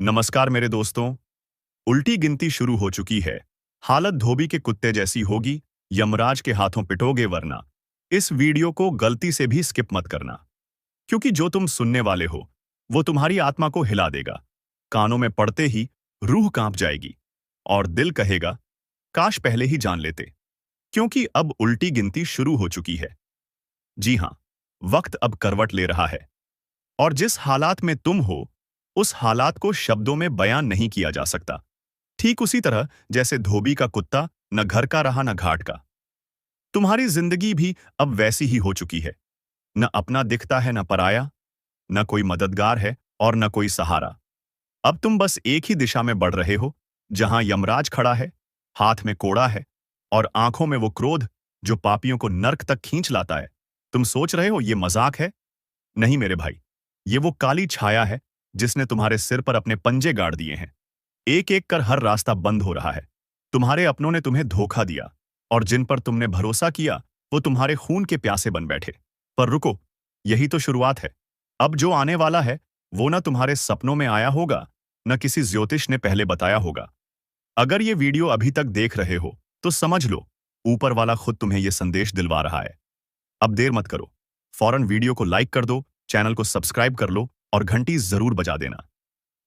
नमस्कार मेरे दोस्तों। उल्टी गिनती शुरू हो चुकी है। हालत धोबी के कुत्ते जैसी होगी। यमराज के हाथों पिटोगे वरना। इस वीडियो को गलती से भी स्किप मत करना, क्योंकि जो तुम सुनने वाले हो वो तुम्हारी आत्मा को हिला देगा। कानों में पड़ते ही रूह कांप जाएगी और दिल कहेगा काश पहले ही जान लेते। क्योंकि अब उल्टी गिनती शुरू हो चुकी है। जी हां, वक्त अब करवट ले रहा है और जिस हालात में तुम हो उस हालात को शब्दों में बयान नहीं किया जा सकता। ठीक उसी तरह जैसे धोबी का कुत्ता न घर का रहा न घाट का। तुम्हारी जिंदगी भी अब वैसी ही हो चुकी है। न अपना दिखता है न पराया, न कोई मददगार है और न कोई सहारा। अब तुम बस एक ही दिशा में बढ़ रहे हो, जहां यमराज खड़ा है, हाथ में कोड़ा है और आंखों में वो क्रोध जो पापियों को नर्क तक खींच लाता है। तुम सोच रहे हो ये मजाक है? नहीं मेरे भाई, ये वो काली छाया है जिसने तुम्हारे सिर पर अपने पंजे गाड़ दिए हैं। एक एक कर हर रास्ता बंद हो रहा है। तुम्हारे अपनों ने तुम्हें धोखा दिया और जिन पर तुमने भरोसा किया वो तुम्हारे खून के प्यासे बन बैठे। पर रुको, यही तो शुरुआत है। अब जो आने वाला है वो न तुम्हारे सपनों में आया होगा, न किसी ज्योतिष ने पहले बताया होगा। अगर ये वीडियो अभी तक देख रहे हो तो समझ लो, ऊपर वाला खुद तुम्हें ये संदेश दिलवा रहा है। अब देर मत करो, फौरन वीडियो को लाइक कर दो, चैनल को सब्सक्राइब कर लो और घंटी जरूर बजा देना।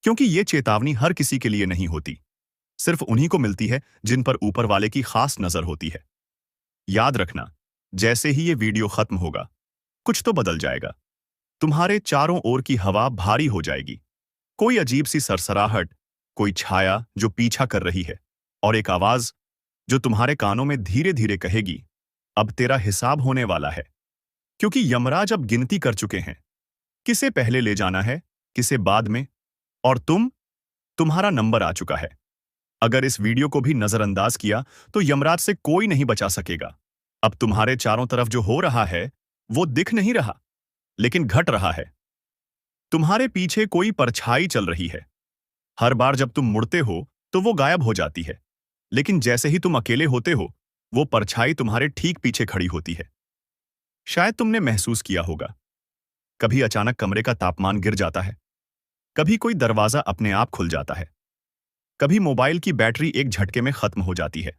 क्योंकि ये चेतावनी हर किसी के लिए नहीं होती, सिर्फ उन्हीं को मिलती है जिन पर ऊपर वाले की खास नजर होती है। याद रखना, जैसे ही ये वीडियो खत्म होगा कुछ तो बदल जाएगा। तुम्हारे चारों ओर की हवा भारी हो जाएगी। कोई अजीब सी सरसराहट, कोई छाया जो पीछा कर रही है और एक आवाज जो तुम्हारे कानों में धीरे धीरे कहेगी अब तेरा हिसाब होने वाला है। क्योंकि यमराज अब गिनती कर चुके हैं, किसे पहले ले जाना है, किसे बाद में। और तुम्हारा नंबर आ चुका है। अगर इस वीडियो को भी नजरअंदाज किया तो यमराज से कोई नहीं बचा सकेगा। अब तुम्हारे चारों तरफ जो हो रहा है वो दिख नहीं रहा, लेकिन घट रहा है। तुम्हारे पीछे कोई परछाई चल रही है। हर बार जब तुम मुड़ते हो तो वो गायब हो जाती है, लेकिन जैसे ही तुम अकेले होते हो वो परछाई तुम्हारे ठीक पीछे खड़ी होती है। शायद तुमने महसूस किया होगा, कभी अचानक कमरे का तापमान गिर जाता है, कभी कोई दरवाजा अपने आप खुल जाता है, कभी मोबाइल की बैटरी एक झटके में खत्म हो जाती है,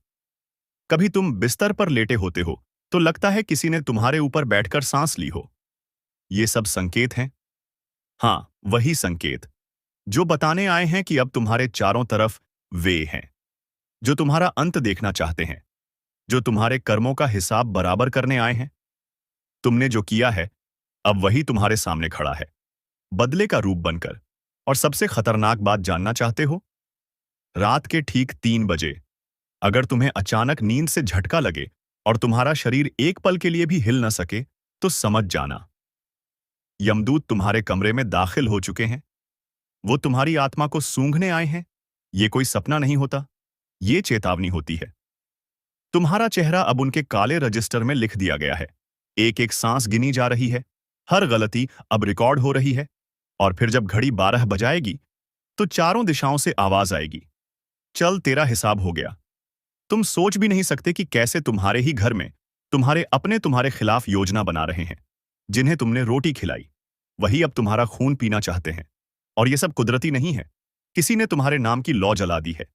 कभी तुम बिस्तर पर लेटे होते हो तो लगता है किसी ने तुम्हारे ऊपर बैठकर सांस ली हो। ये सब संकेत हैं। हाँ, वही संकेत जो बताने आए हैं कि अब तुम्हारे चारों तरफ वे हैं जो तुम्हारा अंत देखना चाहते हैं, जो तुम्हारे कर्मों का हिसाब बराबर करने आए हैं। तुमने जो किया है अब वही तुम्हारे सामने खड़ा है, बदले का रूप बनकर। और सबसे खतरनाक बात जानना चाहते हो? रात के ठीक 3 बजे अगर तुम्हें अचानक नींद से झटका लगे और तुम्हारा शरीर एक पल के लिए भी हिल न सके तो समझ जाना, यमदूत तुम्हारे कमरे में दाखिल हो चुके हैं। वो तुम्हारी आत्मा को सूंघने आए हैं। ये कोई सपना नहीं होता, ये चेतावनी होती है। तुम्हारा चेहरा अब उनके काले रजिस्टर में लिख दिया गया है। एक एक सांस गिनी जा रही है, हर गलती अब रिकॉर्ड हो रही है। और फिर जब घड़ी 12 बजाएगी तो चारों दिशाओं से आवाज आएगी, चल तेरा हिसाब हो गया। तुम सोच भी नहीं सकते कि कैसे तुम्हारे ही घर में तुम्हारे अपने तुम्हारे खिलाफ योजना बना रहे हैं। जिन्हें तुमने रोटी खिलाई वही अब तुम्हारा खून पीना चाहते हैं। और यह सब कुदरती नहीं है। किसी ने तुम्हारे नाम की लॉ जला दी है,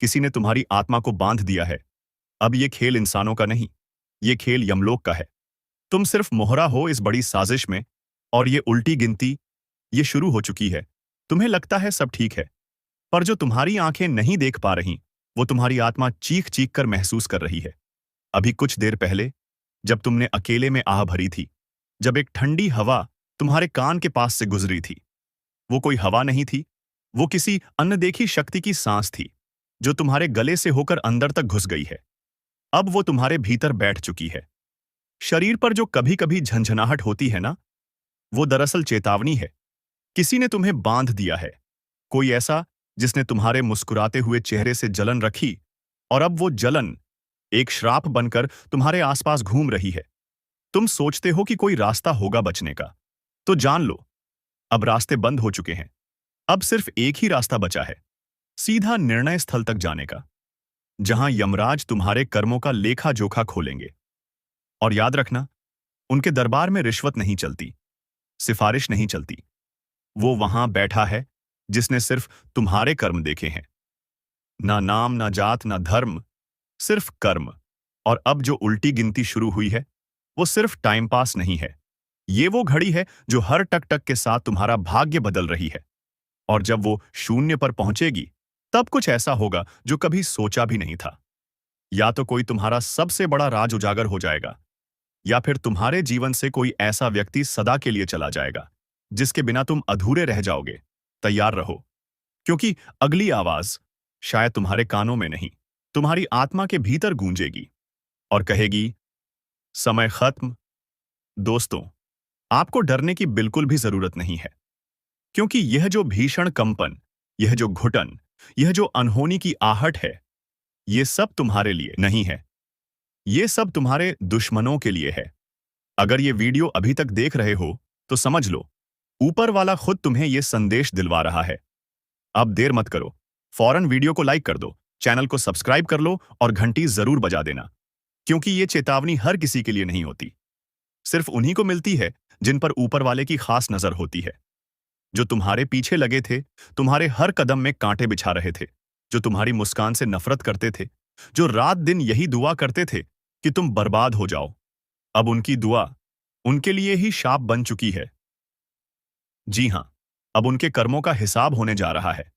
किसी ने तुम्हारी आत्मा को बांध दिया है। अब यह खेल इंसानों का नहीं, ये खेल यमलोक का है। तुम सिर्फ मोहरा हो इस बड़ी साजिश में। और ये उल्टी गिनती ये शुरू हो चुकी है। तुम्हें लगता है सब ठीक है, पर जो तुम्हारी आंखें नहीं देख पा रही वो तुम्हारी आत्मा चीख चीख कर महसूस कर रही है। अभी कुछ देर पहले जब तुमने अकेले में आह भरी थी, जब एक ठंडी हवा तुम्हारे कान के पास से गुजरी थी, वो कोई हवा नहीं थी, वो किसी अनदेखी शक्ति की सांस थी जो तुम्हारे गले से होकर अंदर तक घुस गई है। अब वो तुम्हारे भीतर बैठ चुकी है। शरीर पर जो कभी कभी झंझनाहट होती है ना, वो दरअसल चेतावनी है। किसी ने तुम्हें बांध दिया है, कोई ऐसा जिसने तुम्हारे मुस्कुराते हुए चेहरे से जलन रखी। और अब वो जलन एक श्राप बनकर तुम्हारे आसपास घूम रही है। तुम सोचते हो कि कोई रास्ता होगा बचने का, तो जान लो अब रास्ते बंद हो चुके हैं। अब सिर्फ एक ही रास्ता बचा है, सीधा निर्णय स्थल तक जाने का, जहां यमराज तुम्हारे कर्मों का लेखा जोखा खोलेंगे। और याद रखना, उनके दरबार में रिश्वत नहीं चलती, सिफारिश नहीं चलती। वो वहां बैठा है जिसने सिर्फ तुम्हारे कर्म देखे हैं, ना नाम, ना जात, ना धर्म, सिर्फ कर्म। और अब जो उल्टी गिनती शुरू हुई है, वो सिर्फ टाइम पास नहीं है। ये वो घड़ी है जो हर टक टक के साथ तुम्हारा भाग्य बदल रही है। और जब वो शून्य पर पहुंचेगी, तब कुछ ऐसा होगा जो कभी सोचा भी नहीं था। या तो कोई तुम्हारा सबसे बड़ा राज उजागर हो जाएगा, या फिर तुम्हारे जीवन से कोई ऐसा व्यक्ति सदा के लिए चला जाएगा जिसके बिना तुम अधूरे रह जाओगे। तैयार रहो, क्योंकि अगली आवाज शायद तुम्हारे कानों में नहीं, तुम्हारी आत्मा के भीतर गूंजेगी और कहेगी, समय खत्म। दोस्तों, आपको डरने की बिल्कुल भी जरूरत नहीं है, क्योंकि यह जो भीषण कंपन, यह जो घुटन, यह जो अनहोनी की आहट है, ये सब तुम्हारे लिए नहीं है। ये सब तुम्हारे दुश्मनों के लिए है। अगर ये वीडियो अभी तक देख रहे हो, तो समझ लो, ऊपर वाला खुद तुम्हें ये संदेश दिलवा रहा है। अब देर मत करो, फौरन वीडियो को लाइक कर दो, चैनल को सब्सक्राइब कर लो और घंटी जरूर बजा देना, क्योंकि ये चेतावनी हर किसी के लिए नहीं होती। सिर्फ उन्हीं को मिलती है जिन पर ऊपर वाले की खास नजर होती है। जो तुम्हारे पीछे लगे थे, तुम्हारे हर कदम में कांटे बिछा रहे थे, जो तुम्हारी मुस्कान से नफरत करते थे, जो रात दिन यही दुआ करते थे कि तुम बर्बाद हो जाओ, अब उनकी दुआ उनके लिए ही शाप बन चुकी है। जी हां, अब उनके कर्मों का हिसाब होने जा रहा है।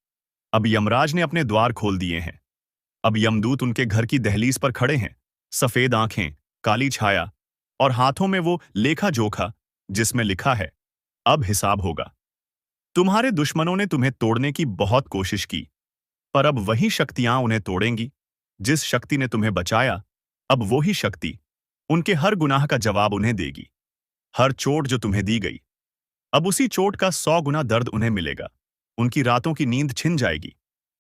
अब यमराज ने अपने द्वार खोल दिए हैं। अब यमदूत उनके घर की दहलीज पर खड़े हैं, सफेद आंखें, काली छाया और हाथों में वो लेखा जोखा जिसमें लिखा है, अब हिसाब होगा। तुम्हारे दुश्मनों ने तुम्हें तोड़ने की बहुत कोशिश की, पर अब वही शक्तियां उन्हें तोड़ेंगी। जिस शक्ति ने तुम्हें बचाया, अब वो ही शक्ति उनके हर गुनाह का जवाब उन्हें देगी। हर चोट जो तुम्हें दी गई, अब उसी चोट का 100 गुना दर्द उन्हें मिलेगा। उनकी रातों की नींद छिन जाएगी।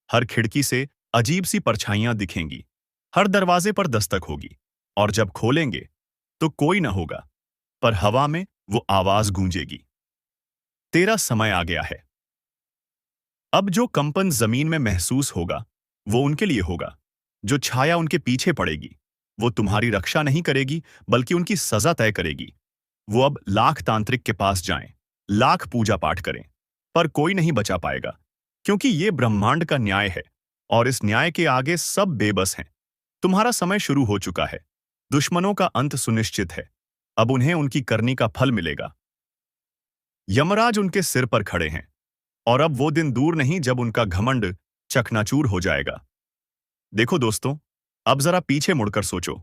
हर खिड़की से अजीब सी परछाइयां दिखेंगी। हर दरवाजे पर दस्तक होगी, और जब खोलेंगे तो कोई ना होगा, पर हवा में वो आवाज गूंजेगी, तेरा समय आ गया है। अब जो कंपन जमीन में महसूस होगा, वो उनके लिए होगा। जो छाया उनके पीछे पड़ेगी, वो तुम्हारी रक्षा नहीं करेगी, बल्कि उनकी सजा तय करेगी। वो अब लाख तांत्रिक के पास जाएं, लाख पूजा पाठ करें, पर कोई नहीं बचा पाएगा, क्योंकि ये ब्रह्मांड का न्याय है, और इस न्याय के आगे सब बेबस हैं। तुम्हारा समय शुरू हो चुका है। दुश्मनों का अंत सुनिश्चित है। अब उन्हें उनकी करनी का फल मिलेगा। यमराज उनके सिर पर खड़े हैं, और अब वो दिन दूर नहीं जब उनका घमंड चकनाचूर हो जाएगा। देखो दोस्तों, अब जरा पीछे मुड़कर सोचो।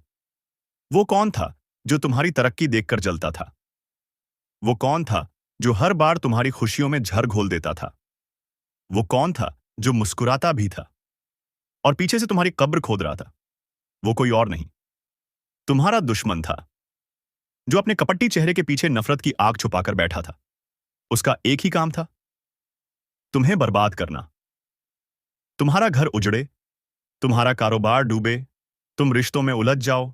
वो कौन था जो तुम्हारी तरक्की देखकर जलता था? वो कौन था जो हर बार तुम्हारी खुशियों में झर घोल देता था? वो कौन था जो मुस्कुराता भी था और पीछे से तुम्हारी कब्र खोद रहा था? वो कोई और नहीं, तुम्हारा दुश्मन था, जो अपने कपटी चेहरे के पीछे नफरत की आग छुपाकर बैठा था। उसका एक ही काम था, तुम्हें बर्बाद करना। तुम्हारा घर उजड़े, तुम्हारा कारोबार डूबे, तुम रिश्तों में उलझ जाओ,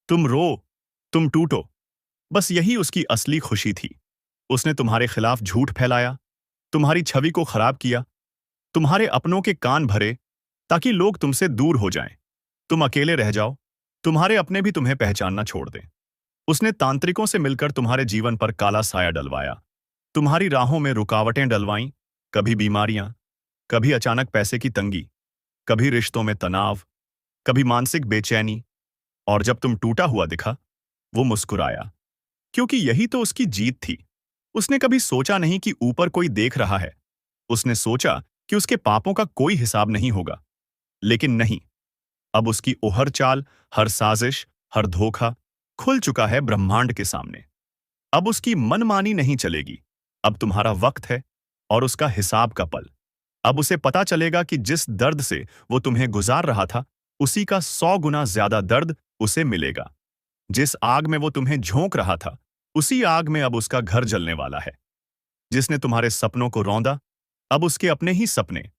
तुम रो, तुम टूटो। बस यही उसकी असली खुशी थी। उसने तुम्हारे खिलाफ झूठ फैलाया, तुम्हारी छवि को खराब किया, तुम्हारे अपनों के कान भरे ताकि लोग तुमसे दूर हो जाएं, तुम अकेले रह जाओ, तुम्हारे अपने भी तुम्हें पहचानना छोड़ दें। उसने तांत्रिकों से मिलकर तुम्हारे जीवन पर काला साया डलवाया, तुम्हारी राहों में रुकावटें डलवाईं, कभी बीमारियां, कभी अचानक पैसे की तंगी, कभी रिश्तों में तनाव, कभी मानसिक बेचैनी। और जब तुम टूटा हुआ दिखा, वो मुस्कुराया, क्योंकि यही तो उसकी जीत थी। उसने कभी सोचा नहीं कि ऊपर कोई देख रहा है। उसने सोचा कि उसके पापों का कोई हिसाब नहीं होगा, लेकिन नहीं। अब उसकी ओहर चाल, हर साजिश, हर धोखा खुल चुका है ब्रह्मांड के सामने। अब उसकी मनमानी नहीं चलेगी। अब तुम्हारा वक्त है और उसका हिसाब का पल। अब उसे पता चलेगा कि जिस दर्द से वो तुम्हें गुजार रहा था, उसी का 100 गुना ज्यादा दर्द उसे मिलेगा। जिस आग में वो तुम्हें झोंक रहा था, उसी आग में अब उसका घर जलने वाला है। जिसने तुम्हारे सपनों को रौंदा, अब उसके अपने ही सपने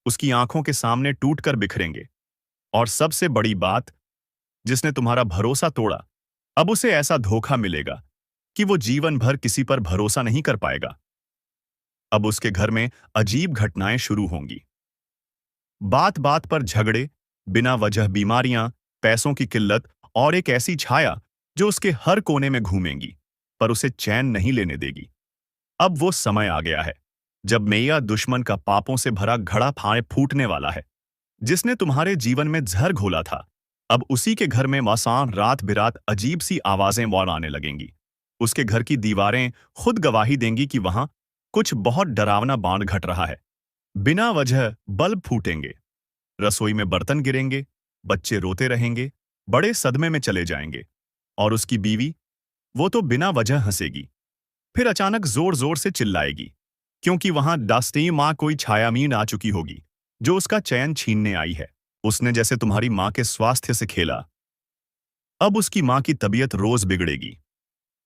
उसकी आंखों के सामने टूटकर बिखरेंगे। और सबसे बड़ी बात, जिसने तुम्हारा भरोसा तोड़ा, अब उसे ऐसा धोखा मिलेगा कि वो जीवन भर किसी पर भरोसा नहीं कर पाएगा। अब उसके घर में अजीब घटनाएं शुरू होंगी। बात बात पर झगड़े, बिना वजह बीमारियां, पैसों की किल्लत और एक ऐसी छाया जो उसके हर कोने में घूमेंगी, पर उसे चैन नहीं लेने देगी। अब वो समय आ गया है। जब मैया दुश्मन का पापों से भरा घड़ा फाड़े फूटने वाला है, जिसने तुम्हारे जीवन में जहर घोला था, अब उसी के घर में मसान रात बिरात अजीब सी आवाजें और आने लगेंगी। उसके घर की दीवारें खुद गवाही देंगी कि वहां कुछ बहुत डरावना बांध घट रहा है। बिना वजह बल्ब फूटेंगे, रसोई में बर्तन गिरेंगे, बच्चे रोते रहेंगे, बड़े सदमे में चले जाएंगे। और उसकी बीवी, वो तो बिना वजह हंसेगी, फिर अचानक जोर जोर से चिल्लाएगी, क्योंकि वहां दास्ती माँ कोई छायामीन आ चुकी होगी, जो उसका चयन छीनने आई है। उसने जैसे तुम्हारी माँ के स्वास्थ्य से खेला, अब उसकी माँ की तबीयत रोज बिगड़ेगी।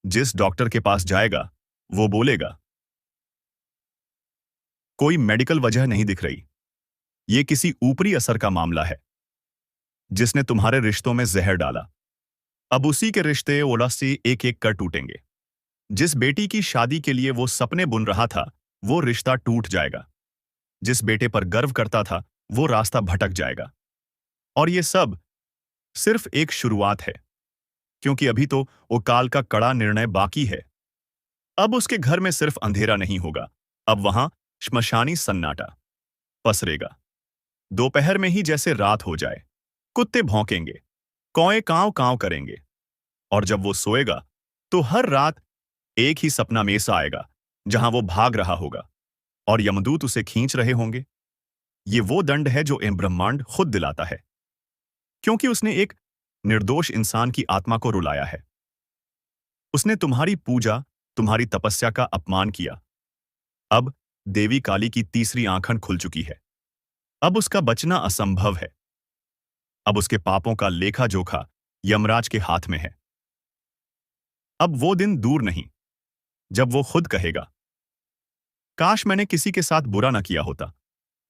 जिस डॉक्टर के पास जाएगा, वो बोलेगा, कोई मेडिकल वजह नहीं दिख रही, ये किसी ऊपरी असर का मामला है, जिसने तुम्हारे रिश्तों में जहर डाला। अब उसी के रिश्ते ओला से एक एक कर टूटेंगे। जिस बेटी की शादी के लिए वो सपने बुन रहा था, वो रिश्ता टूट जाएगा। जिस बेटे पर गर्व करता था, वो रास्ता भटक जाएगा। और ये सब सिर्फ एक शुरुआत है, क्योंकि अभी तो वो काल का कड़ा निर्णय बाकी है। अब उसके घर में सिर्फ अंधेरा नहीं होगा, अब वहां श्मशानी सन्नाटा पसरेगा। दोपहर में ही जैसे रात हो जाए, कुत्ते भौंकेंगे, कौए कांव कांव करेंगे, और जब वो सोएगा तो हर रात एक ही सपना में सा आएगा, जहां वो भाग रहा होगा और यमदूत उसे खींच रहे होंगे। ये वो दंड है जो ब्रह्मांड खुद दिलाता है, क्योंकि उसने एक निर्दोष इंसान की आत्मा को रुलाया है। उसने तुम्हारी पूजा, तुम्हारी तपस्या का अपमान किया। अब देवी काली की तीसरी आंखन खुल चुकी है। अब उसका बचना असंभव है। अब उसके पापों का लेखा जोखा यमराज के हाथ में है। अब वो दिन दूर नहीं, जब वो खुद कहेगा, काश मैंने किसी के साथ बुरा ना किया होता।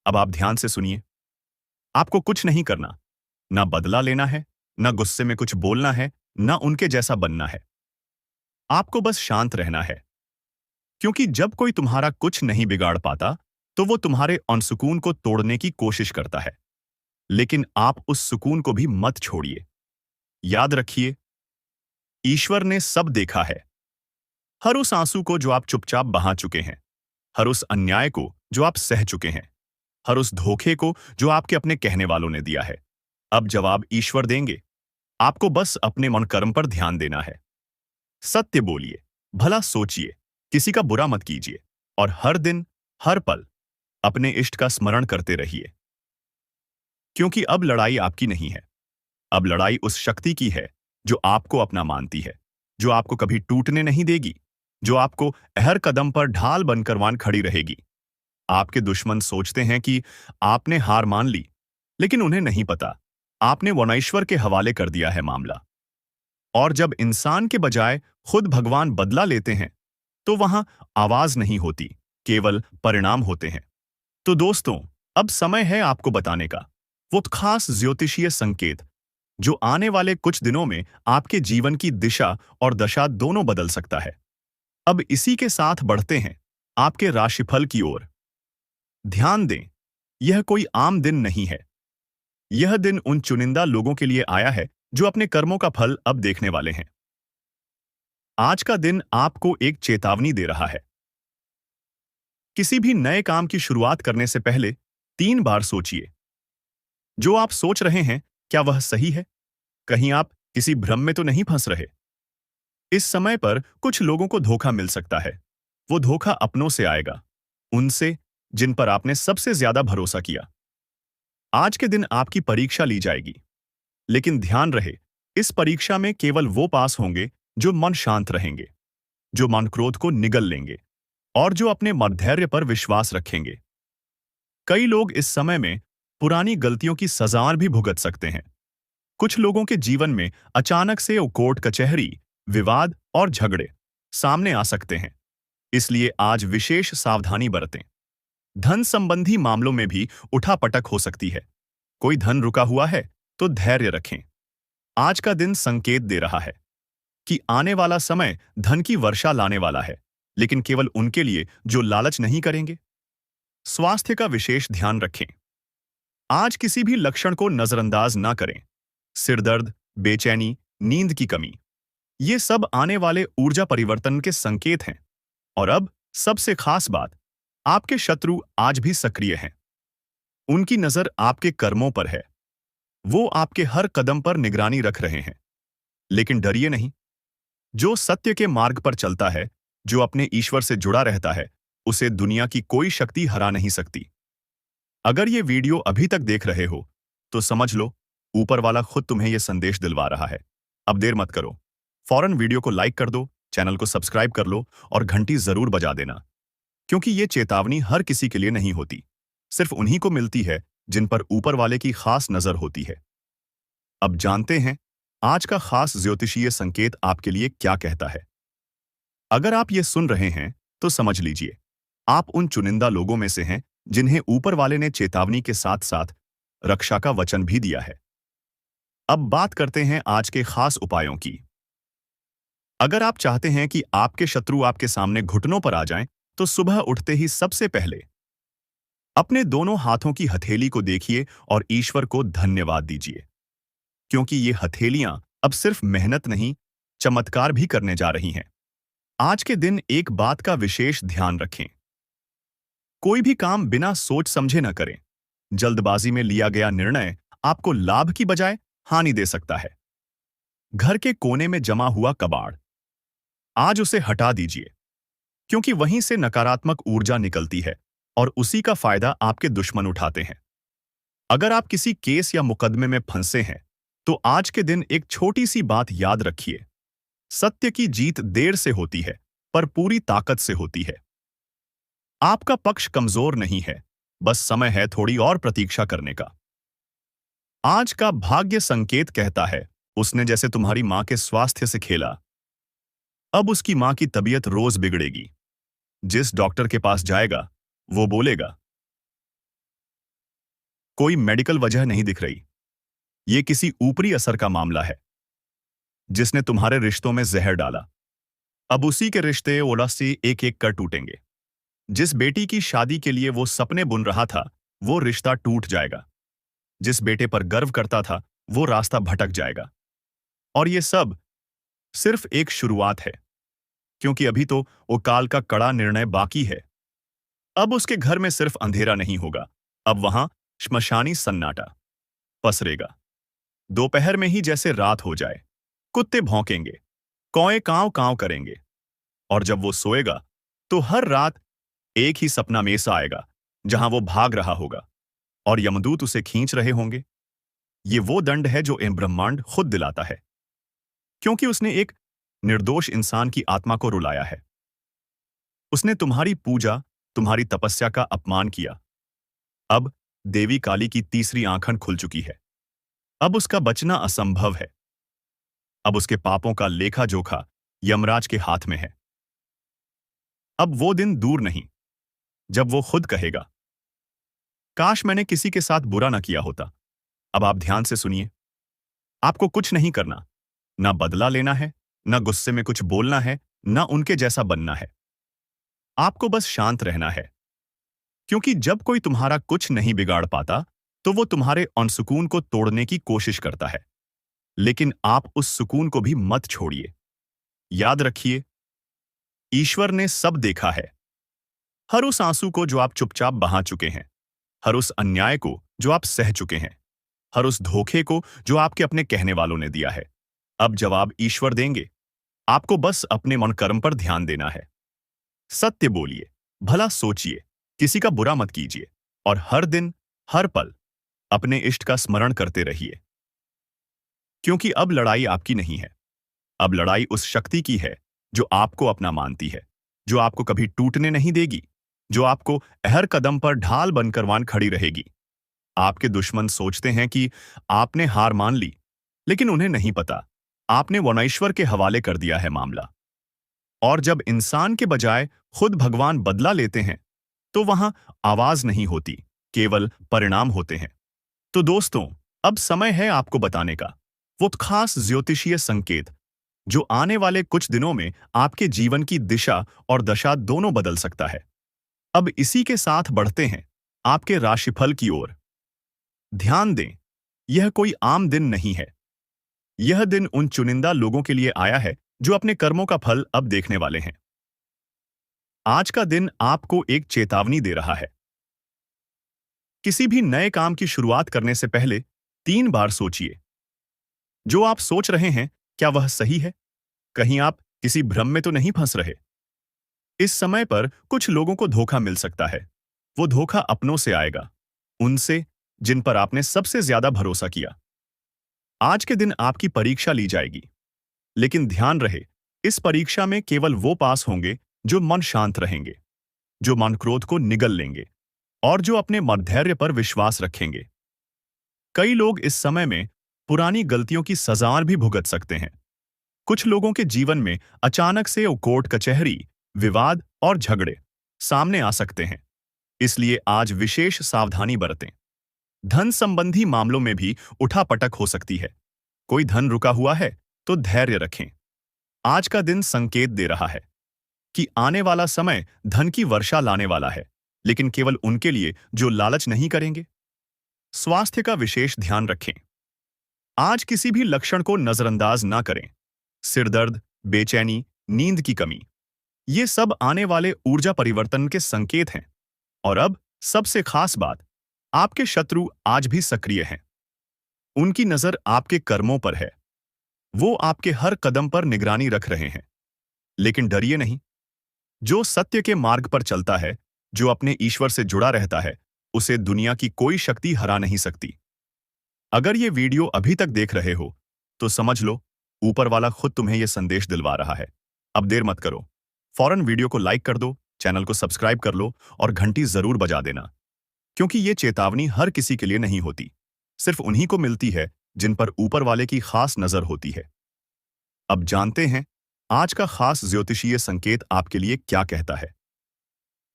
अब आप ध्यान से सुनिए। आपको कुछ नहीं करना, ना बदला लेना है, ना गुस्से में कुछ बोलना है, ना उनके जैसा बनना है। आपको बस शांत रहना है, क्योंकि जब कोई तुम्हारा कुछ नहीं बिगाड़ पाता, तो वो तुम्हारे अनसुकून को तोड़ने की कोशिश करता है। लेकिन आप उस सुकून को भी मत छोड़िए। याद रखिए, ईश्वर ने सब देखा है। हर उस आंसू को जो आप चुपचाप बहा चुके हैं, हर उस अन्याय को जो आप सह चुके हैं, हर उस धोखे को जो आपके अपने कहने वालों ने दिया है। अब जवाब ईश्वर देंगे। आपको बस अपने मन कर्म पर ध्यान देना है। सत्य बोलिए, भला सोचिए, किसी का बुरा मत कीजिए, और हर दिन, हर पल अपने इष्ट का स्मरण करते रहिए। क्योंकि अब लड़ाई आपकी नहीं है, अब लड़ाई उस शक्ति की है जो आपको अपना मानती है, जो आपको कभी टूटने नहीं देगी, जो आपको हर कदम पर ढाल बनकर वान खड़ी रहेगी। आपके दुश्मन सोचते हैं कि आपने हार मान ली, लेकिन उन्हें नहीं पता, आपने वनईश्वर के हवाले कर दिया है मामला। और जब इंसान के बजाय खुद भगवान बदला लेते हैं, तो वहां आवाज नहीं होती, केवल परिणाम होते हैं। तो दोस्तों, अब समय है आपको बताने का, वो खास ज्योतिषीय संकेत जो आने वाले कुछ दिनों में आपके जीवन की दिशा और दशा दोनों बदल सकता है। अब इसी के साथ बढ़ते हैं आपके राशिफल की ओर। ध्यान दें, यह कोई आम दिन नहीं है। यह दिन उन चुनिंदा लोगों के लिए आया है जो अपने कर्मों का फल अब देखने वाले हैं। आज का दिन आपको एक चेतावनी दे रहा है। किसी भी नए काम की शुरुआत करने से पहले 3 बार सोचिए। जो आप सोच रहे हैं, क्या वह सही है? कहीं आप किसी भ्रम में तो नहीं फंस रहे? इस समय पर कुछ लोगों को धोखा मिल सकता है। वो धोखा अपनों से आएगा, उनसे जिन पर आपने सबसे ज्यादा भरोसा किया। आज के दिन आपकी परीक्षा ली जाएगी, लेकिन ध्यान रहे, इस परीक्षा में केवल वो पास होंगे जो मन शांत रहेंगे, जो मन क्रोध को निगल लेंगे, और जो अपने मधैर्य पर विश्वास रखेंगे। कई लोग इस समय में पुरानी गलतियों की सजाएं भी भुगत सकते हैं। कुछ लोगों के जीवन में अचानक से कोर्ट कचहरी, विवाद और झगड़े सामने आ सकते हैं, इसलिए आज विशेष सावधानी बरतें। धन संबंधी मामलों में भी उठापटक हो सकती है। कोई धन रुका हुआ है तो धैर्य रखें। आज का दिन संकेत दे रहा है कि आने वाला समय धन की वर्षा लाने वाला है, लेकिन केवल उनके लिए जो लालच नहीं करेंगे। स्वास्थ्य का विशेष ध्यान रखें। आज किसी भी लक्षण को नजरअंदाज ना करें। सिरदर्द, बेचैनी, नींद की कमी, ये सब आने वाले ऊर्जा परिवर्तन के संकेत हैं। और अब सबसे खास बात, आपके शत्रु आज भी सक्रिय हैं। उनकी नजर आपके कर्मों पर है। वो आपके हर कदम पर निगरानी रख रहे हैं। लेकिन डरिए नहीं। जो सत्य के मार्ग पर चलता है, जो अपने ईश्वर से जुड़ा रहता है, उसे दुनिया की कोई शक्ति हरा नहीं सकती। अगर ये वीडियो अभी तक देख रहे हो, तो समझ लो, ऊपर वाला खुद तुम्हें ये संदेश दिलवा रहा है। अब देर मत करो। फौरन वीडियो को लाइक कर दो, चैनल को सब्सक्राइब कर लो और घंटी जरूर बजा देना। क्योंकि ये चेतावनी हर किसी के लिए नहीं होती। सिर्फ उन्हीं को मिलती है जिन पर ऊपर वाले की खास नजर होती है। अब जानते हैं आज का खास ज्योतिषीय संकेत आपके लिए क्या कहता है। अगर आप ये सुन रहे हैं तो समझ लीजिए, आप उन चुनिंदा लोगों में से हैं जिन्हें ऊपर वाले ने चेतावनी के साथ साथ रक्षा का वचन भी दिया है। अब बात करते हैं आज के खास उपायों की। अगर आप चाहते हैं कि आपके शत्रु आपके सामने घुटनों पर आ जाएं, तो सुबह उठते ही सबसे पहले अपने दोनों हाथों की हथेली को देखिए और ईश्वर को धन्यवाद दीजिए। क्योंकि ये हथेलियां अब सिर्फ मेहनत नहीं, चमत्कार भी करने जा रही हैं। आज के दिन एक बात का विशेष ध्यान रखें। कोई भी काम बिना सोच समझे न करें। जल्दबाजी में लिया गया निर्णय आपको लाभ की बजाय हानि दे सकता है। घर के कोने में जमा हुआ कबाड़, आज उसे हटा दीजिए। क्योंकि वहीं से नकारात्मक ऊर्जा निकलती है और उसी का फायदा आपके दुश्मन उठाते हैं। अगर आप किसी केस या मुकदमे में फंसे हैं, तो आज के दिन एक छोटी सी बात याद रखिए। सत्य की जीत देर से होती है, पर पूरी ताकत से होती है। आपका पक्ष कमजोर नहीं है, बस समय है थोड़ी और प्रतीक्षा करने का। आज का भाग्य संकेत कहता है, उसने जैसे तुम्हारी मां के स्वास्थ्य से खेला, अब उसकी मां की तबीयत रोज बिगड़ेगी। जिस डॉक्टर के पास जाएगा, वो बोलेगा, कोई मेडिकल वजह नहीं दिख रही, ये किसी ऊपरी असर का मामला है, जिसने तुम्हारे रिश्तों में जहर डाला। अब उसी के रिश्ते ओला से एक एक कर टूटेंगे। जिस बेटी की शादी के लिए वो सपने बुन रहा था, वो रिश्ता टूट जाएगा। जिस बेटे पर गर्व करता था, वो रास्ता भटक जाएगा। और ये सब सिर्फ एक शुरुआत है, क्योंकि अभी तो वो काल का कड़ा निर्णय बाकी है। अब उसके घर में सिर्फ अंधेरा नहीं होगा, अब वहां श्मशानी सन्नाटा पसरेगा। दोपहर में ही जैसे रात हो जाए, कुत्ते भौंकेंगे, कौए कांव कांव करेंगे। और जब वो सोएगा, तो हर रात एक ही सपना में सा आएगा, जहां वो भाग रहा होगा और यमदूत उसे खींच रहे होंगे। ये वो दंड है जो ब्रह्मांड खुद दिलाता है, क्योंकि उसने एक निर्दोष इंसान की आत्मा को रुलाया है। उसने तुम्हारी पूजा, तुम्हारी तपस्या का अपमान किया। अब देवी काली की तीसरी आंखन खुल चुकी है। अब उसका बचना असंभव है। अब उसके पापों का लेखा जोखा यमराज के हाथ में है। अब वो दिन दूर नहीं, जब वो खुद कहेगा, काश मैंने किसी के साथ बुरा ना किया होता। अब आप ध्यान से सुनिए। आपको कुछ नहीं करना, ना बदला लेना है, ना गुस्से में कुछ बोलना है, ना उनके जैसा बनना है। आपको बस शांत रहना है। क्योंकि जब कोई तुम्हारा कुछ नहीं बिगाड़ पाता, तो वो तुम्हारे अनसुकून को तोड़ने की कोशिश करता है। लेकिन आप उस सुकून को भी मत छोड़िए। याद रखिए, ईश्वर ने सब देखा है। हर उस आंसू को जो आप चुपचाप बहा चुके हैं, हर उस अन्याय को जो आप सह चुके हैं, हर उस धोखे को जो आपके अपने कहने वालों ने दिया है। अब जवाब ईश्वर देंगे। आपको बस अपने मन कर्म पर ध्यान देना है। सत्य बोलिए, भला सोचिए, किसी का बुरा मत कीजिए और हर दिन, हर पल अपने इष्ट का स्मरण करते रहिए। क्योंकि अब लड़ाई आपकी नहीं है। अब लड़ाई उस शक्ति की है जो आपको अपना मानती है, जो आपको कभी टूटने नहीं देगी, जो आपको हर कदम पर ढाल बनकर वान खड़ी रहेगी। आपके दुश्मन सोचते हैं कि आपने हार मान ली, लेकिन उन्हें नहीं पता, आपने वनईश्वर के हवाले कर दिया है मामला। और जब इंसान के बजाय खुद भगवान बदला लेते हैं, तो वहां आवाज नहीं होती, केवल परिणाम होते हैं। तो दोस्तों, अब समय है आपको बताने का वो खास ज्योतिषीय संकेत, जो आने वाले कुछ दिनों में आपके जीवन की दिशा और दशा दोनों बदल सकता है। अब इसी के साथ बढ़ते हैं आपके राशिफल की ओर। ध्यान दें, यह कोई आम दिन नहीं है। यह दिन उन चुनिंदा लोगों के लिए आया है जो अपने कर्मों का फल अब देखने वाले हैं। आज का दिन आपको एक चेतावनी दे रहा है। किसी भी नए काम की शुरुआत करने से पहले 3 बार सोचिए। जो आप सोच रहे हैं, क्या वह सही है? कहीं आप किसी भ्रम में तो नहीं फंस रहे? इस समय पर कुछ लोगों को धोखा मिल सकता है। वो धोखा अपनों से आएगा, उनसे जिन पर आपने सबसे ज्यादा भरोसा किया। आज के दिन आपकी परीक्षा ली जाएगी, लेकिन ध्यान रहे, इस परीक्षा में केवल वो पास होंगे जो मन शांत रहेंगे, जो मन क्रोध को निगल लेंगे और जो अपने मधैर्य पर विश्वास रखेंगे। कई लोग इस समय में पुरानी गलतियों की सजा भी भुगत सकते हैं। कुछ लोगों के जीवन में अचानक से कोर्ट कचहरी, विवाद और झगड़े सामने आ सकते हैं। इसलिए आज विशेष सावधानी बरतें। धन संबंधी मामलों में भी उठापटक हो सकती है। कोई धन रुका हुआ है तो धैर्य रखें। आज का दिन संकेत दे रहा है कि आने वाला समय धन की वर्षा लाने वाला है, लेकिन केवल उनके लिए जो लालच नहीं करेंगे। स्वास्थ्य का विशेष ध्यान रखें। आज किसी भी लक्षण को नजरअंदाज ना करें। सिर दर्द, बेचैनी, नींद की कमी, ये सब आने वाले ऊर्जा परिवर्तन के संकेत हैं। और अब सबसे खास बात, आपके शत्रु आज भी सक्रिय हैं। उनकी नजर आपके कर्मों पर है। वो आपके हर कदम पर निगरानी रख रहे हैं। लेकिन डरिए नहीं। जो सत्य के मार्ग पर चलता है, जो अपने ईश्वर से जुड़ा रहता है, उसे दुनिया की कोई शक्ति हरा नहीं सकती। अगर ये वीडियो अभी तक देख रहे हो, तो समझ लो ऊपर वाला खुद तुम्हें यह संदेश दिलवा रहा है। अब देर मत करो, फौरन वीडियो को लाइक कर दो, चैनल को सब्सक्राइब कर लो और घंटी जरूर बजा देना, क्योंकि ये चेतावनी हर किसी के लिए नहीं होती। सिर्फ उन्हीं को मिलती है जिन पर ऊपर वाले की खास नजर होती है। अब जानते हैं आज का खास ज्योतिषीय संकेत आपके लिए क्या कहता है।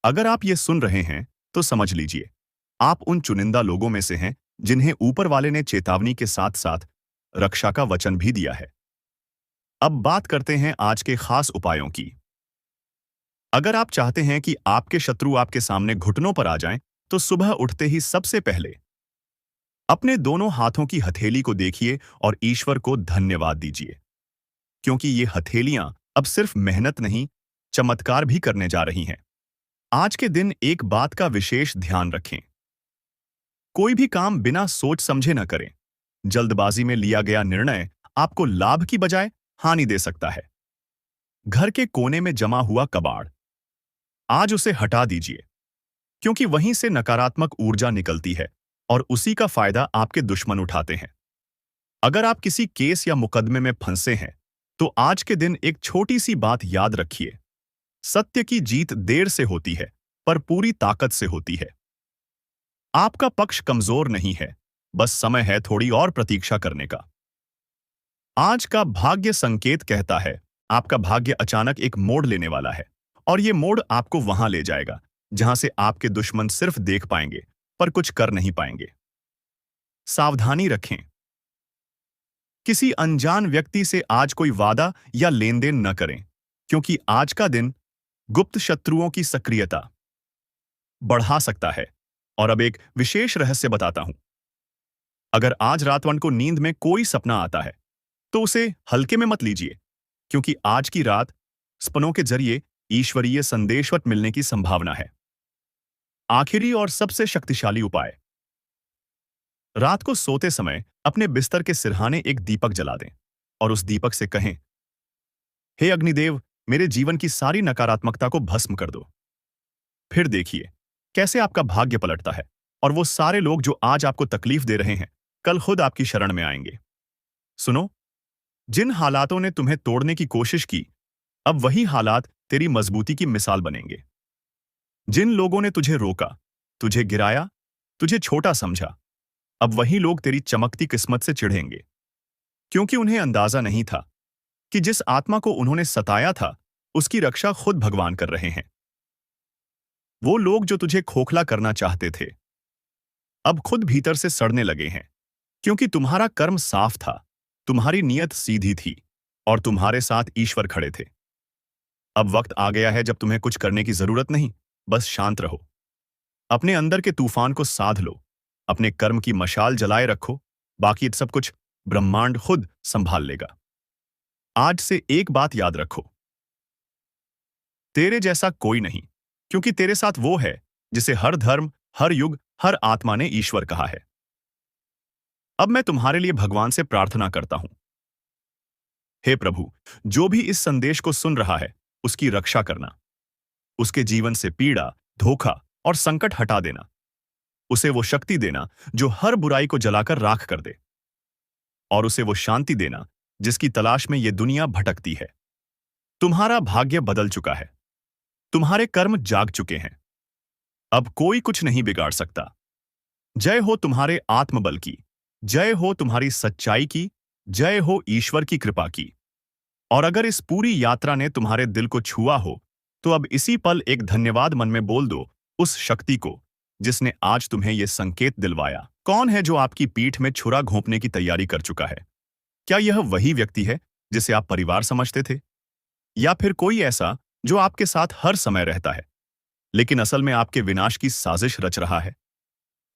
अगर आप ये सुन रहे हैं तो समझ लीजिए, आप उन चुनिंदा लोगों में से हैं जिन्हें ऊपर वाले ने चेतावनी के साथ साथ रक्षा का वचन भी दिया है। अब बात करते हैं आज के खास उपायों की। अगर आप चाहते हैं कि आपके शत्रु आपके सामने घुटनों पर आ जाएं, तो सुबह उठते ही सबसे पहले अपने दोनों हाथों की हथेली को देखिए और ईश्वर को धन्यवाद दीजिए, क्योंकि ये हथेलियां अब सिर्फ मेहनत नहीं, चमत्कार भी करने जा रही हैं। आज के दिन एक बात का विशेष ध्यान रखें। कोई भी काम बिना सोच समझे न करें। जल्दबाजी में लिया गया निर्णय आपको लाभ की बजाय हानि दे सकता है। घर के कोने में जमा हुआ कबाड़, आज उसे हटा दीजिए, क्योंकि वहीं से नकारात्मक ऊर्जा निकलती है और उसी का फायदा आपके दुश्मन उठाते हैं। अगर आप किसी केस या मुकदमे में फंसे हैं, तो आज के दिन एक छोटी सी बात याद रखिए। सत्य की जीत देर से होती है, पर पूरी ताकत से होती है। आपका पक्ष कमजोर नहीं है, बस समय है थोड़ी और प्रतीक्षा करने का। आज का भाग्य संकेत कहता है, आपका भाग्य अचानक एक मोड़ लेने वाला है, और ये मोड़ आपको वहां ले जाएगा जहां से आपके दुश्मन सिर्फ देख पाएंगे पर कुछ कर नहीं पाएंगे। सावधानी रखें। किसी अनजान व्यक्ति से आज कोई वादा या लेन देन न करें, क्योंकि आज का दिन गुप्त शत्रुओं की सक्रियता बढ़ा सकता है। और अब एक विशेष रहस्य बताता हूं। अगर आज रातवन को नींद में कोई सपना आता है, तो उसे हल्के में मत लीजिए, क्योंकि आज की रात सपनों के जरिए ईश्वरीय संदेशवत मिलने की संभावना है। आखिरी और सबसे शक्तिशाली उपाय, रात को सोते समय अपने बिस्तर के सिरहाने एक दीपक जला दें और उस दीपक से कहें, हे अग्निदेव, मेरे जीवन की सारी नकारात्मकता को भस्म कर दो। फिर देखिए कैसे आपका भाग्य पलटता है और वो सारे लोग जो आज आपको तकलीफ दे रहे हैं, कल खुद आपकी शरण में आएंगे। सुनो, जिन हालातों ने तुम्हें तोड़ने की कोशिश की, अब वही हालात तेरी मजबूती की मिसाल बनेंगे। जिन लोगों ने तुझे रोका, तुझे गिराया, तुझे छोटा समझा, अब वही लोग तेरी चमकती किस्मत से चिढ़ेंगे, क्योंकि उन्हें अंदाजा नहीं था कि जिस आत्मा को उन्होंने सताया था, उसकी रक्षा खुद भगवान कर रहे हैं। वो लोग जो तुझे खोखला करना चाहते थे, अब खुद भीतर से सड़ने लगे हैं, क्योंकि तुम्हारा कर्म साफ था, तुम्हारी नीयत सीधी थी और तुम्हारे साथ ईश्वर खड़े थे। अब वक्त आ गया है जब तुम्हें कुछ करने की जरूरत नहीं, बस शांत रहो। अपने अंदर के तूफान को साध लो, अपने कर्म की मशाल जलाए रखो, बाकी सब कुछ ब्रह्मांड खुद संभाल लेगा। आज से एक बात याद रखो, तेरे जैसा कोई नहीं, क्योंकि तेरे साथ वो है जिसे हर धर्म, हर युग, हर आत्मा ने ईश्वर कहा है। अब मैं तुम्हारे लिए भगवान से प्रार्थना करता हूं। हे प्रभु, जो भी इस संदेश को सुन रहा है, उसकी रक्षा करना। उसके जीवन से पीड़ा, धोखा और संकट हटा देना। उसे वो शक्ति देना जो हर बुराई को जलाकर राख कर दे। और उसे वो शांति देना जिसकी तलाश में ये दुनिया भटकती है। तुम्हारा भाग्य बदल चुका है। तुम्हारे कर्म जाग चुके हैं। अब कोई कुछ नहीं बिगाड़ सकता। जय हो तुम्हारे आत्मबल की। जय हो तुम्हारी सच्चाई की। जय हो ईश्वर की कृपा की। और अगर इस पूरी यात्रा ने तुम्हारे दिल को छुआ हो, तो अब इसी पल एक धन्यवाद मन में बोल दो उस शक्ति को जिसने आज तुम्हें यह संकेत दिलवाया। कौन है जो आपकी पीठ में छुरा घोंपने की तैयारी कर चुका है? क्या यह वही व्यक्ति है जिसे आप परिवार समझते थे? या फिर कोई ऐसा जो आपके साथ हर समय रहता है, लेकिन असल में आपके विनाश की साजिश रच रहा है?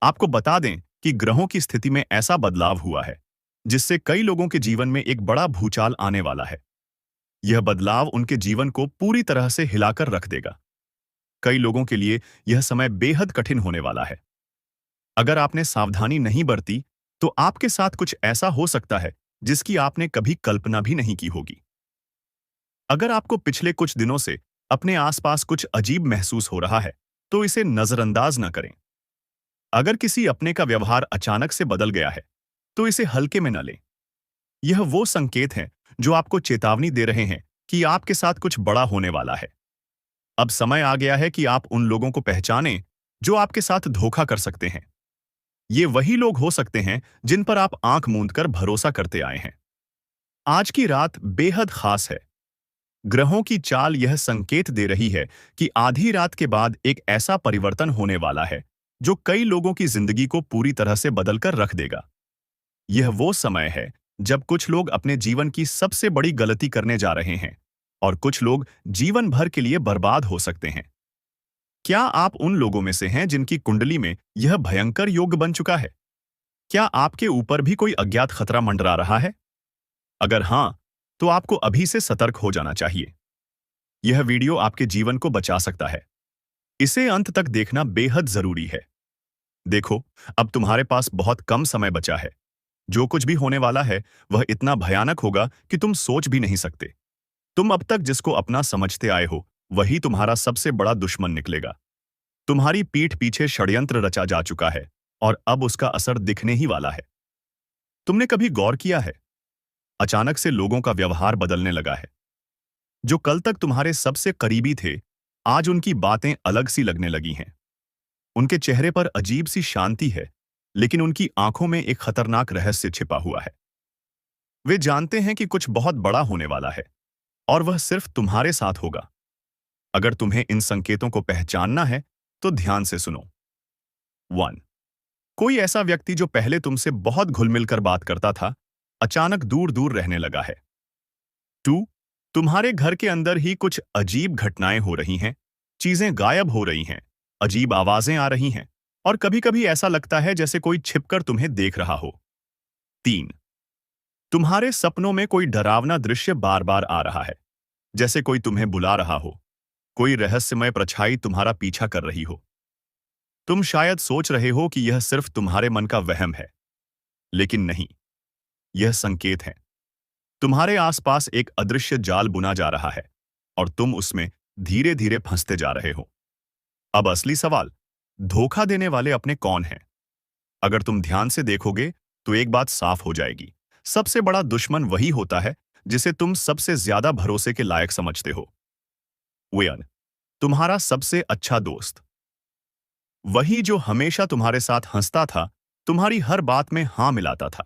आपको बता दें कि ग्रहों की स्थिति में ऐसा बदलाव हुआ है जिससे कई लोगों के जीवन में एक बड़ा भूचाल आने वाला है। यह बदलाव उनके जीवन को पूरी तरह से हिलाकर रख देगा। कई लोगों के लिए यह समय बेहद कठिन होने वाला है। अगर आपने सावधानी नहीं बरती, तो आपके साथ कुछ ऐसा हो सकता है जिसकी आपने कभी कल्पना भी नहीं की होगी। अगर आपको पिछले कुछ दिनों से अपने आसपास कुछ अजीब महसूस हो रहा है, तो इसे नजरअंदाज न करें। अगर किसी अपने का व्यवहार अचानक से बदल गया है, तो इसे हल्के में न लें। यह वो संकेत हैं जो आपको चेतावनी दे रहे हैं कि आपके साथ कुछ बड़ा होने वाला है। अब समय आ गया है कि आप उन लोगों को पहचानें जो आपके साथ धोखा कर सकते हैं। ये वही लोग हो सकते हैं जिन पर आप आंख मूंदकर भरोसा करते आए हैं। आज की रात बेहद खास है। ग्रहों की चाल यह संकेत दे रही है कि आधी रात के बाद एक ऐसा परिवर्तन होने वाला है जो कई लोगों की जिंदगी को पूरी तरह से बदलकर रख देगा। यह वो समय है जब कुछ लोग अपने जीवन की सबसे बड़ी गलती करने जा रहे हैं और कुछ लोग जीवन भर के लिए बर्बाद हो सकते हैं। क्या आप उन लोगों में से हैं जिनकी कुंडली में यह भयंकर योग बन चुका है? क्या आपके ऊपर भी कोई अज्ञात खतरा मंडरा रहा है? अगर हां, तो आपको अभी से सतर्क हो जाना चाहिए। यह वीडियो आपके जीवन को बचा सकता है। इसे अंत तक देखना बेहद जरूरी है। देखो, अब तुम्हारे पास बहुत कम समय बचा है। जो कुछ भी होने वाला है, वह इतना भयानक होगा कि तुम सोच भी नहीं सकते। तुम अब तक जिसको अपना समझते आए हो, वही तुम्हारा सबसे बड़ा दुश्मन निकलेगा। तुम्हारी पीठ पीछे षड्यंत्र रचा जा चुका है और अब उसका असर दिखने ही वाला है। तुमने कभी गौर किया है? अचानक से लोगों का व्यवहार बदलने लगा है। जो कल तक तुम्हारे सबसे करीबी थे, आज उनकी बातें अलग सी लगने लगी हैं। उनके चेहरे पर अजीब सी शांति है, लेकिन उनकी आंखों में एक खतरनाक रहस्य छिपा हुआ है। वे जानते हैं कि कुछ बहुत बड़ा होने वाला है और वह सिर्फ तुम्हारे साथ होगा। अगर तुम्हें इन संकेतों को पहचानना है, तो ध्यान से सुनो। 1. कोई ऐसा व्यक्ति जो पहले तुमसे बहुत घुल-मिल कर बात करता था, अचानक दूर-दूर रहने लगा है। 2. तुम्हारे घर के अंदर ही कुछ अजीब घटनाएं हो रही हैं, चीजें गायब हो रही हैं, अजीब आवाजें आ रही हैं और कभी-कभी ऐसा लगता है जैसे कोई छिपकर तुम्हें देख रहा हो। 3. तुम्हारे सपनों में कोई डरावना दृश्य बार-बार आ रहा है, जैसे कोई तुम्हें बुला रहा हो, कोई रहस्यमय परछाई तुम्हारा पीछा कर रही हो। तुम शायद सोच रहे हो कि यह सिर्फ तुम्हारे मन का वहम है, लेकिन नहीं, यह संकेत है। तुम्हारे आसपास एक अदृश्य जाल बुना जा रहा है और तुम उसमें धीरे-धीरे फंसते जा रहे हो। अब असली सवाल, धोखा देने वाले अपने कौन हैं? अगर तुम ध्यान से देखोगे, तो एक बात साफ हो जाएगी। सबसे बड़ा दुश्मन वही होता है जिसे तुम सबसे ज्यादा भरोसे के लायक समझते हो। वेयन, तुम्हारा सबसे अच्छा दोस्त। वही जो हमेशा तुम्हारे साथ हंसता था, तुम्हारी हर बात में हाँ मिलाता था।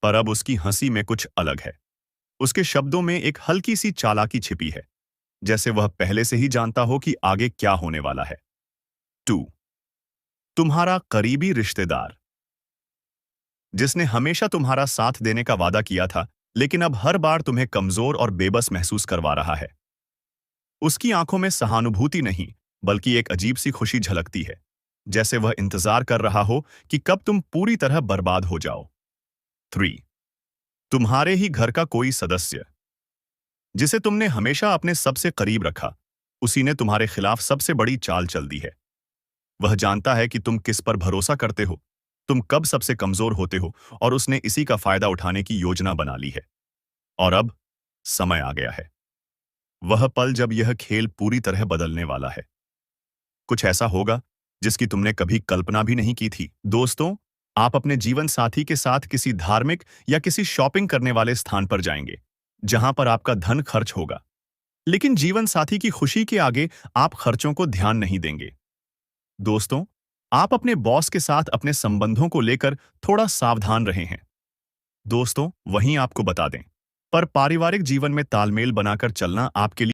पर अब उसकी हंसी में कुछ अलग है। उसके शब्दों में एक हल्की सी चालाकी छिपी है, जैसे वह पहले से ही जानता हो कि आगे क्या होने वाला है। 2. तुम्हारा करीबी रिश्तेदार, जिसने हमेशा तुम्हारा साथ देने का वादा किया था, लेकिन अब हर बार तुम्हें कमजोर और बेबस महसूस करवा रहा है। उसकी आंखों में सहानुभूति नहीं, बल्कि एक अजीब सी खुशी झलकती है, जैसे वह इंतजार कर रहा हो कि कब तुम पूरी तरह बर्बाद हो जाओ। 3. तुम्हारे ही घर का कोई सदस्य, जिसे तुमने हमेशा अपने सबसे करीब रखा, उसी ने तुम्हारे खिलाफ सबसे बड़ी चाल चल दी है। वह जानता है कि तुम किस पर भरोसा करते हो, तुम कब सबसे कमजोर होते हो, और उसने इसी का फायदा उठाने की योजना बना ली है। और अब समय आ गया है, वह पल जब यह खेल पूरी तरह बदलने वाला है। कुछ ऐसा होगा जिसकी तुमने कभी कल्पना भी नहीं की थी। दोस्तों, आप अपने जीवन साथी के साथ किसी धार्मिक या किसी शॉपिंग करने वाले स्थान पर जाएंगे, जहां पर आपका धन खर्च होगा। लेकिन जीवन साथी की खुशी के आगे आप खर्चों को ध्यान नहीं देंगे। दोस्तों, आप अपने बॉस के साथ अपने संबंधों को लेकर थोड़ा सावधान रहे हैं। दोस्तों, वहीं आपको बता दें, पर पारिवारिक जीवन में तालमेल बनाकर चलना आपके लिए